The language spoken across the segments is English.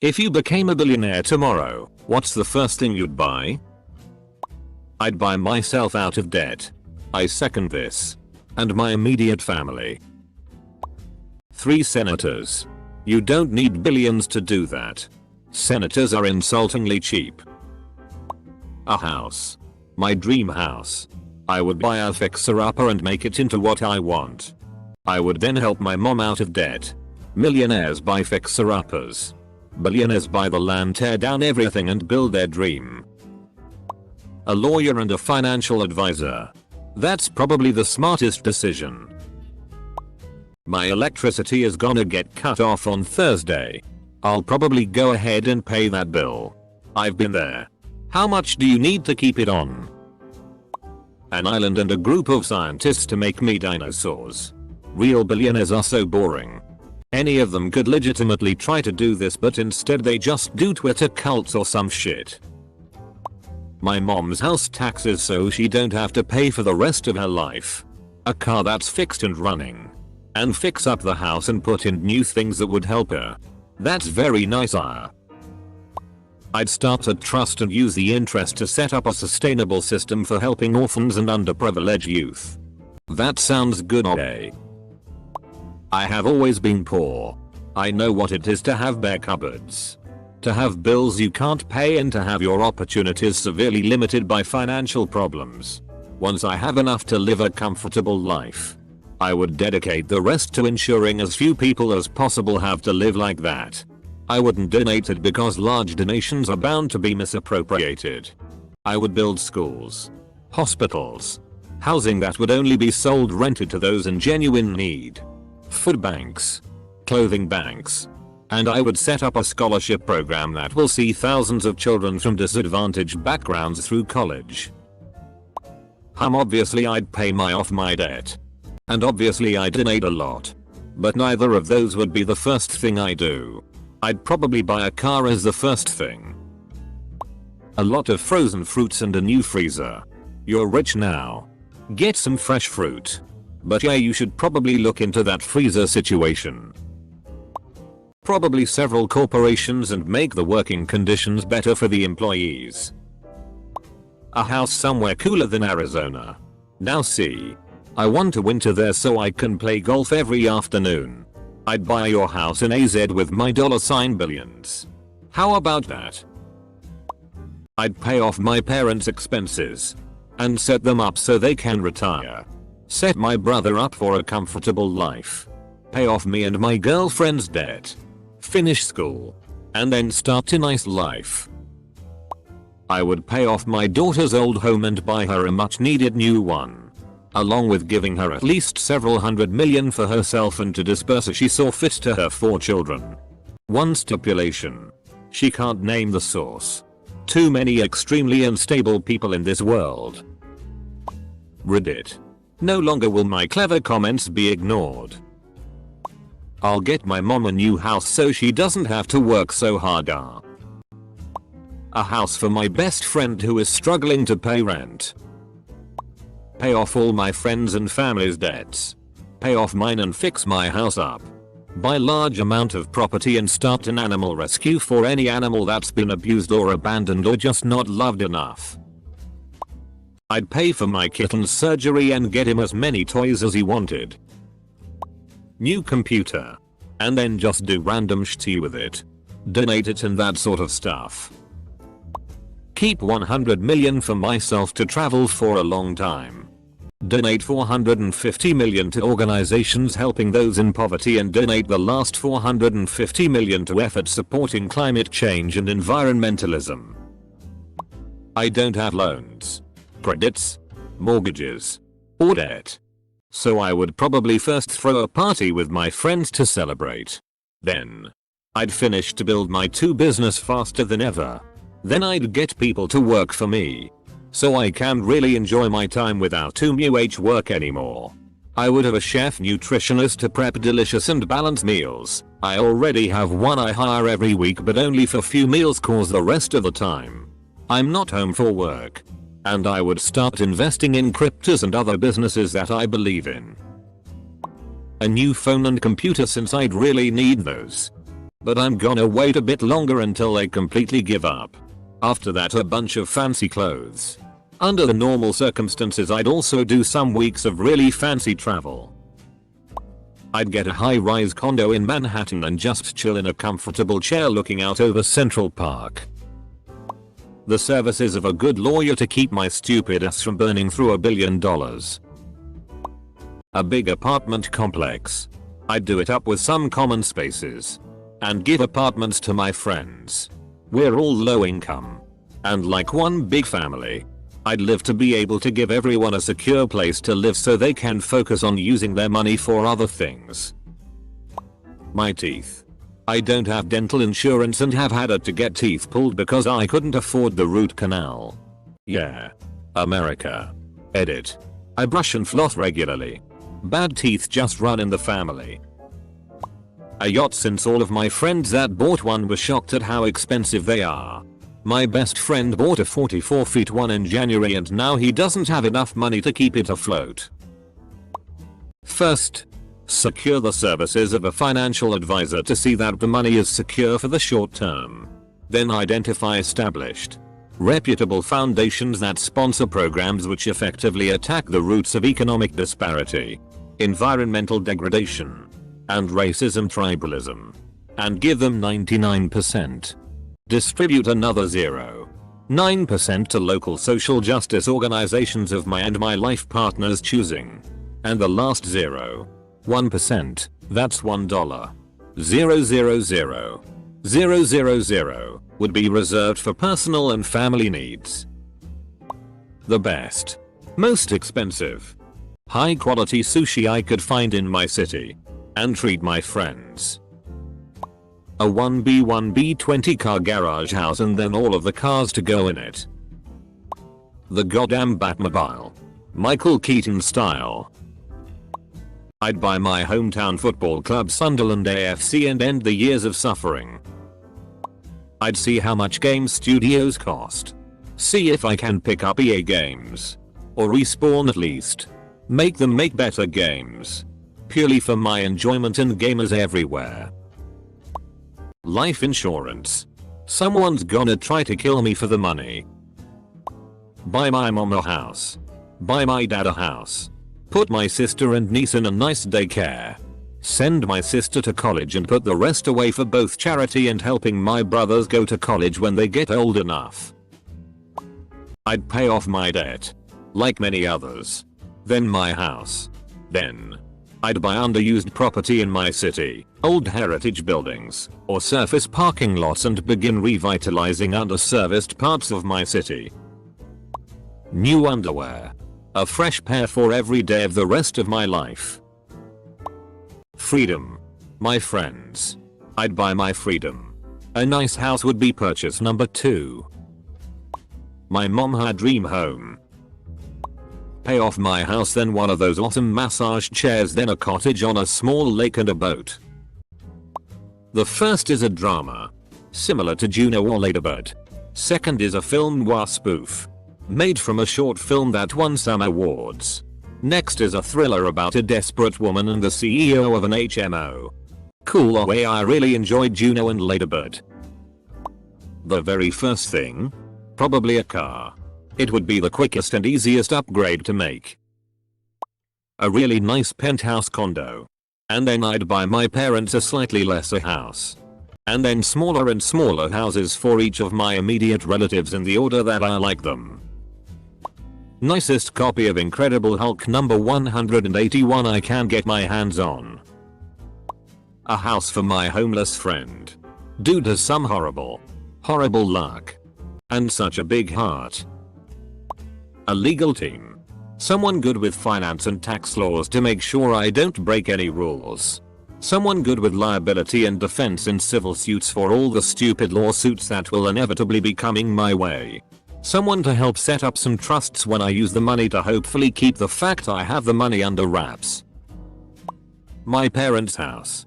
If you became a billionaire tomorrow, what's the first thing you'd buy? I'd buy myself out of debt. I second this. And my immediate family. 3 senators. You don't need billions to do that. Senators are insultingly cheap. A house. My dream house. I would buy a fixer-upper and make it into what I want. I would then help my mom out of debt. Millionaires buy fixer-uppers. Billionaires buy the land, tear down everything and build their dream. A lawyer and a financial advisor. That's probably the smartest decision. My electricity is gonna get cut off on Thursday. I'll probably go ahead and pay that bill. I've been there. How much do you need to keep it on? An island and a group of scientists to make me dinosaurs. Real billionaires are so boring. Any of them could legitimately try to do this, but instead they just do Twitter cults or some shit. My mom's house taxes so she don't have to pay for the rest of her life. A car that's fixed and running. And fix up the house and put in new things that would help her. That's very nice. I'd start a trust and use the interest to set up a sustainable system for helping orphans and underprivileged youth. That sounds good. I have always been poor. I know what it is to have bare cupboards. To have bills you can't pay and to have your opportunities severely limited by financial problems. Once I have enough to live a comfortable life, I would dedicate the rest to ensuring as few people as possible have to live like that. I wouldn't donate it because large donations are bound to be misappropriated. I would build schools, hospitals, housing that would only be sold rented to those in genuine need, food banks, clothing banks, and I would set up a scholarship program that will see thousands of children from disadvantaged backgrounds through college. Obviously I'd pay off my debt. And obviously I'd donate a lot. But neither of those would be the first thing I do. I'd probably buy a car as the first thing. A lot of frozen fruits and a new freezer. You're rich now. Get some fresh fruit. But yeah, you should probably look into that freezer situation. Probably several corporations and make the working conditions better for the employees. A house somewhere cooler than Arizona. Now see. I want to winter there so I can play golf every afternoon. I'd buy your house in AZ with my $billions. How about that? I'd pay off my parents' expenses. And set them up so they can retire. Set my brother up for a comfortable life. Pay off me and my girlfriend's debt. Finish school. And then start a nice life. I would pay off my daughter's old home and buy her a much needed new one. Along with giving her at least several $100 million for herself and to disperse as she saw fit to her 4 children. One stipulation. She can't name the source. Too many extremely unstable people in this world. Reddit. No longer will my clever comments be ignored. I'll get my mom a new house so she doesn't have to work so hard. A house for my best friend who is struggling to pay rent. Pay off all my friends and family's debts. Pay off mine and fix my house up. Buy large amount of property and start an animal rescue for any animal that's been abused or abandoned or just not loved enough. I'd pay for my kitten's surgery and get him as many toys as he wanted. New computer. And then just do random shit with it. Donate it and that sort of stuff. Keep $100 million for myself to travel for a long time. Donate $450 million to organizations helping those in poverty and donate the last $450 million to efforts supporting climate change and environmentalism. I don't have loans, credits, mortgages, or debt. So I would probably first throw a party with my friends to celebrate. Then I'd finish to build my 2 business faster than ever. Then I'd get people to work for me. So I can really enjoy my time without too much work anymore. I would have a chef nutritionist to prep delicious and balanced meals. I already have one I hire every week but only for few meals cause the rest of the time I'm not home for work. And I would start investing in cryptos and other businesses that I believe in. A new phone and computer since I'd really need those. But I'm gonna wait a bit longer until they completely give up. After that, a bunch of fancy clothes. Under the normal circumstances, I'd also do some weeks of really fancy travel. I'd get a high-rise condo in Manhattan and just chill in a comfortable chair looking out over Central Park. The services of a good lawyer to keep my stupid ass from burning through $1 billion. A big apartment complex. I'd do it up with some common spaces. And give apartments to my friends. We're all low income. And like one big family. I'd live to be able to give everyone a secure place to live so they can focus on using their money for other things. My teeth. I don't have dental insurance and have had to get teeth pulled because I couldn't afford the root canal. Yeah. America. Edit. I brush and floss regularly. Bad teeth just run in the family. A yacht, since all of my friends that bought one were shocked at how expensive they are. My best friend bought a 44 feet one in January and now he doesn't have enough money to keep it afloat. First, secure the services of a financial advisor to see that the money is secure for the short term. Then identify established, reputable foundations that sponsor programs which effectively attack the roots of economic disparity, environmental degradation, and racism tribalism. And give them 99%. Distribute another 0.9% to local social justice organizations of my and my life partner's choosing. And the last 0.1%, that's $1,000,000 would be reserved for personal and family needs. The best, most expensive, high quality sushi I could find in my city. And treat my friends. A 1B1B20 car garage house and then all of the cars to go in it. The goddamn Batmobile. Michael Keaton style. I'd buy my hometown football club Sunderland AFC and end the years of suffering. I'd see how much game studios cost. See if I can pick up EA games. Or Respawn at least. Make them make better games. Purely for my enjoyment and gamers everywhere. Life insurance. Someone's gonna try to kill me for the money. Buy my mom a house. Buy my dad a house. Put my sister and niece in a nice daycare. Send my sister to college and put the rest away for both charity and helping my brothers go to college when they get old enough. I'd pay off my debt. Like many others. Then my house. Then I'd buy underused property in my city, old heritage buildings, or surface parking lots and begin revitalizing underserviced parts of my city. New underwear. A fresh pair for every day of the rest of my life. Freedom. My friends. I'd buy my freedom. A nice house would be purchase number 2. My mom her dream home. Pay off my house, then one of those awesome massage chairs, then a cottage on a small lake and a boat. The first is a drama, similar to Juno or Ladybird. Second is a film noir spoof, made from a short film that won some awards. Next is a thriller about a desperate woman and the CEO of an HMO. Cool way, I really enjoyed Juno and Ladybird. The very first thing? Probably a car. It would be the quickest and easiest upgrade to make. A really nice penthouse condo. And then I'd buy my parents a slightly lesser house. And then smaller and smaller houses for each of my immediate relatives in the order that I like them. Nicest copy of Incredible Hulk number 181 I can get my hands on. A house for my homeless friend. Dude has some horrible luck. And such a big heart. A legal team. Someone good with finance and tax laws to make sure I don't break any rules. Someone good with liability and defense in civil suits for all the stupid lawsuits that will inevitably be coming my way. Someone to help set up some trusts when I use the money to hopefully keep the fact I have the money under wraps. My parents' house.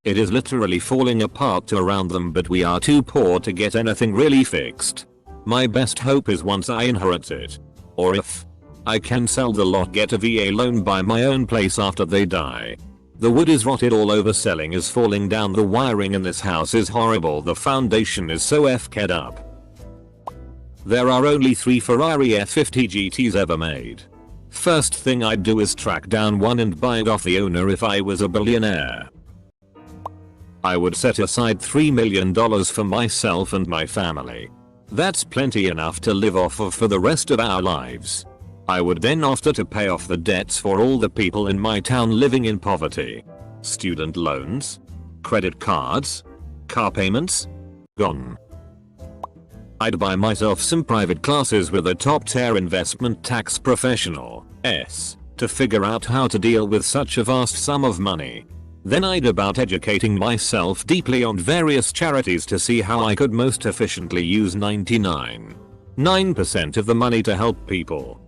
It is literally falling apart around them, but we are too poor to get anything really fixed. My best hope is once I inherit it, or if I can sell the lot, get a VA loan, buy my own place after they die, The wood is rotted all over, ceiling is falling down, the wiring in this house is horrible, the foundation is so f***ed up. There are only 3 Ferrari F50 GTs ever made. First thing I'd do is track down one and buy it off the owner if I was a billionaire. I would set aside $3 million for myself and my family. That's plenty enough to live off of for the rest of our lives. I would then offer to pay off the debts for all the people in my town living in poverty. Student loans, credit cards, car payments, gone. I'd buy myself some private classes with a top-tier investment tax professional, to figure out how to deal with such a vast sum of money. Then I'd about educating myself deeply on various charities to see how I could most efficiently use 99.9% of the money to help people.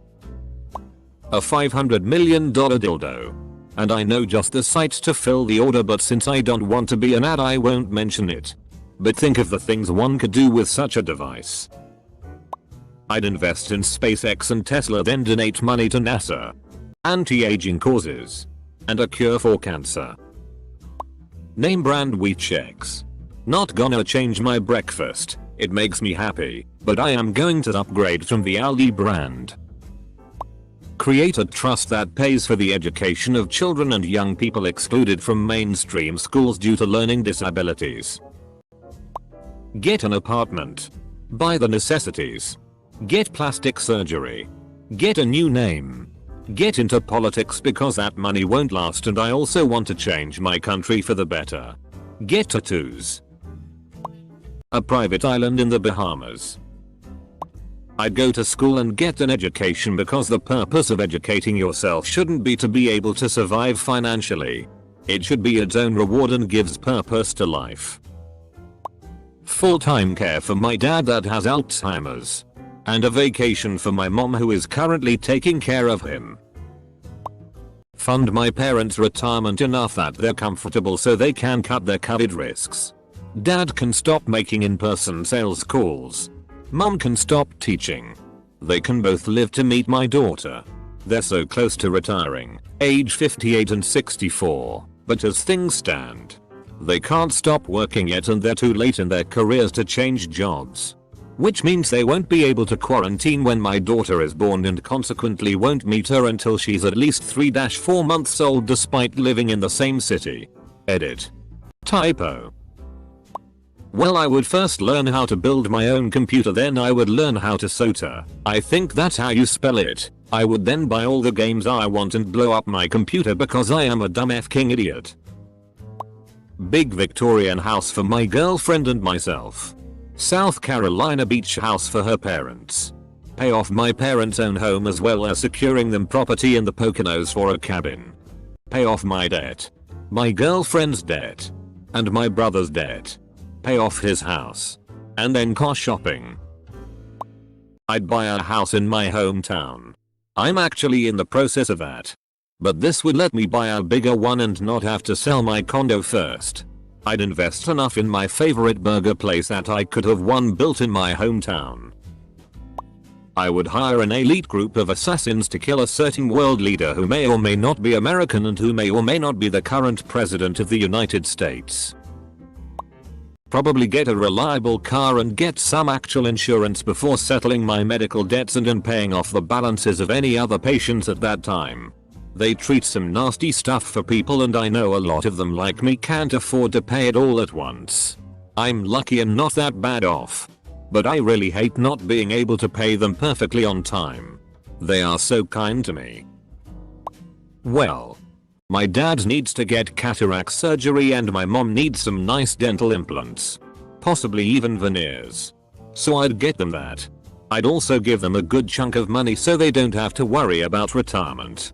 A $500 million dildo. And I know just the sites to fill the order, but since I don't want to be an ad I won't mention it. But think of the things one could do with such a device. I'd invest in SpaceX and Tesla, then donate money to NASA, anti-aging causes, and a cure for cancer. Name brand wheat checks. Not gonna change my breakfast, it makes me happy, but I am going to upgrade from the Aldi brand. Create a trust that pays for the education of children and young people excluded from mainstream schools due to learning disabilities. Get an apartment. Buy the necessities. Get plastic surgery. Get a new name. Get into politics because that money won't last, and I also want to change my country for the better. Get tattoos. A private island in the Bahamas. I'd go to school and get an education because the purpose of educating yourself shouldn't be to be able to survive financially. It should be its own reward and gives purpose to life. Full-time care for my dad that has Alzheimer's. And a vacation for my mom who is currently taking care of him. Fund my parents' retirement enough that they're comfortable so they can cut their COVID risks. Dad can stop making in-person sales calls. Mom can stop teaching. They can both live to meet my daughter. They're so close to retiring, age 58 and 64, but as things stand, they can't stop working yet and they're too late in their careers to change jobs. Which means they won't be able to quarantine when my daughter is born and consequently won't meet her until she's at least 3-4 months old despite living in the same city. Edit. Typo. Well, I would first learn how to build my own computer, then I would learn how to solder. I think that's how you spell it. I would then buy all the games I want and blow up my computer because I am a dumb f***ing idiot. Big Victorian house for my girlfriend and myself. South Carolina beach house for her parents. Pay off my parents' own home as well as securing them property in the Poconos for a cabin. Pay off my debt. My girlfriend's debt. And my brother's debt. Pay off his house. And then car shopping. I'd buy a house in my hometown. I'm actually in the process of that. But this would let me buy a bigger one and not have to sell my condo first. I'd invest enough in my favorite burger place that I could have one built in my hometown. I would hire an elite group of assassins to kill a certain world leader who may or may not be American and who may or may not be the current president of the United States. Probably get a reliable car and get some actual insurance before settling my medical debts and paying off the balances of any other patients at that time. They treat some nasty stuff for people and I know a lot of them like me can't afford to pay it all at once. I'm lucky and not that bad off. But I really hate not being able to pay them perfectly on time. They are so kind to me. Well, my dad needs to get cataract surgery and my mom needs some nice dental implants. Possibly even veneers. So I'd get them that. I'd also give them a good chunk of money so they don't have to worry about retirement.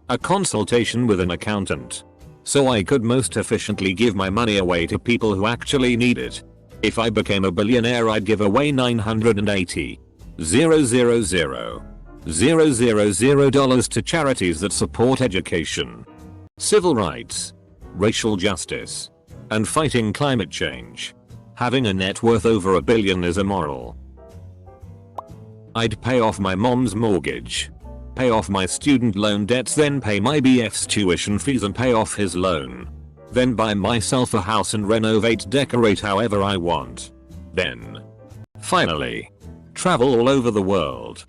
A consultation with an accountant. So I could most efficiently give my money away to people who actually need it. If I became a billionaire I'd give away $980,000 to charities that support education, civil rights, racial justice, and fighting climate change. Having a net worth over $1 billion is immoral. I'd pay off my mom's mortgage. Pay off my student loan debts, then pay my BF's tuition fees and pay off his loan. Then buy myself a house and decorate however I want. Then, finally, travel all over the world.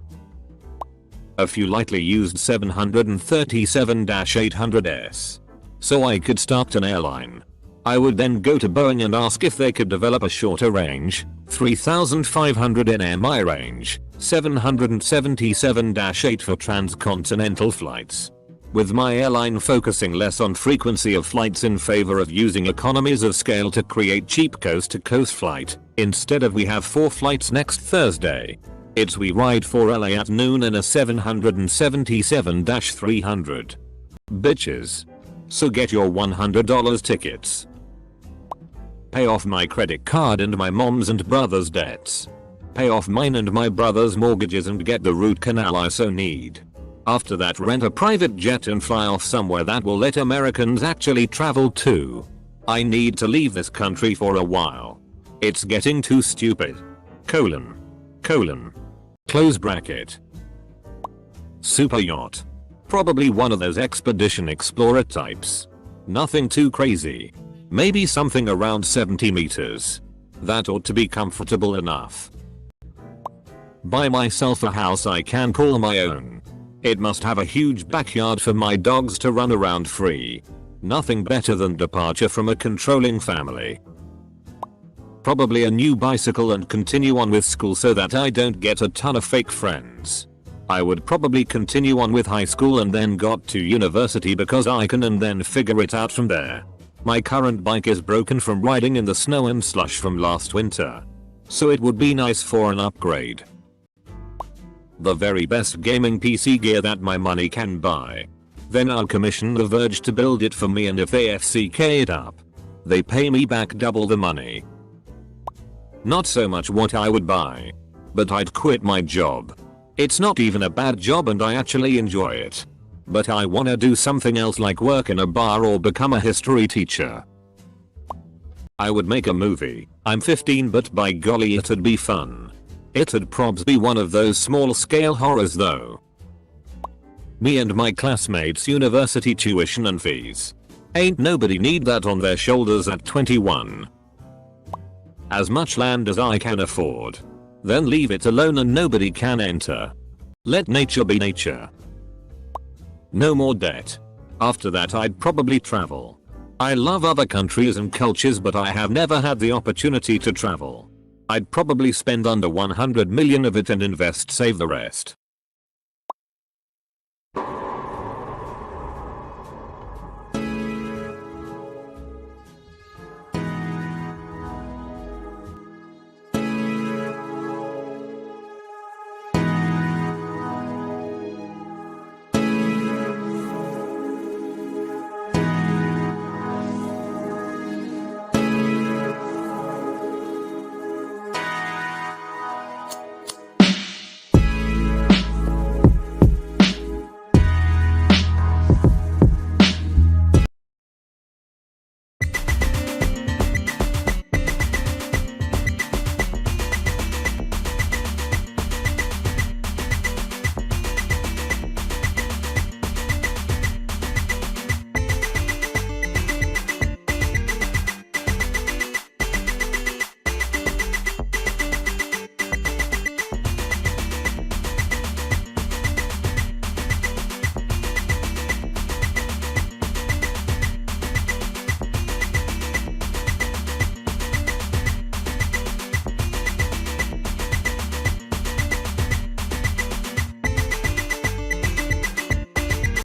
A few lightly used 737-800s. So I could start an airline. I would then go to Boeing and ask if they could develop a shorter range, 3,500 nmi range, 777-8 for transcontinental flights. With my airline focusing less on frequency of flights in favor of using economies of scale to create cheap coast-to-coast flight, instead of we have 4 flights next Thursday. It's we ride for LA at noon in a 777-300. Bitches. So get your $100 tickets. Pay off my credit card and my mom's and brother's debts. Pay off mine and my brother's mortgages and get the root canal I so need. After that, rent a private jet and fly off somewhere that will let Americans actually travel to. I need to leave this country for a while. It's getting too stupid. Close bracket. Super yacht. Probably one of those expedition explorer types. Nothing too crazy. Maybe something around 70 meters. That ought to be comfortable enough. Buy myself a house I can call my own. It must have a huge backyard for my dogs to run around free. Nothing better than departure from a controlling family. Probably a new bicycle and continue on with school so that I don't get a ton of fake friends. I would probably continue on with high school and then got to university because I can, and then figure it out from there. My current bike is broken from riding in the snow and slush from last winter. So it would be nice for an upgrade. The very best gaming PC gear that my money can buy. Then I'll commission The Verge to build it for me, and if they FCK it up, they pay me back double the money. Not so much what I would buy, but I'd quit my job. It's not even a bad job and I actually enjoy it. But I wanna do something else like work in a bar or become a history teacher. I would make a movie. I'm 15, but by golly it'd be fun. It'd probs be one of those small scale horrors though. Me and my classmates' university tuition and fees. Ain't nobody need that on their shoulders at 21. As much land as I can afford. Then leave it alone and nobody can enter. Let nature be nature. No more debt. After that I'd probably travel. I love other countries and cultures, but I have never had the opportunity to travel. I'd probably spend under 100 million of it and save the rest.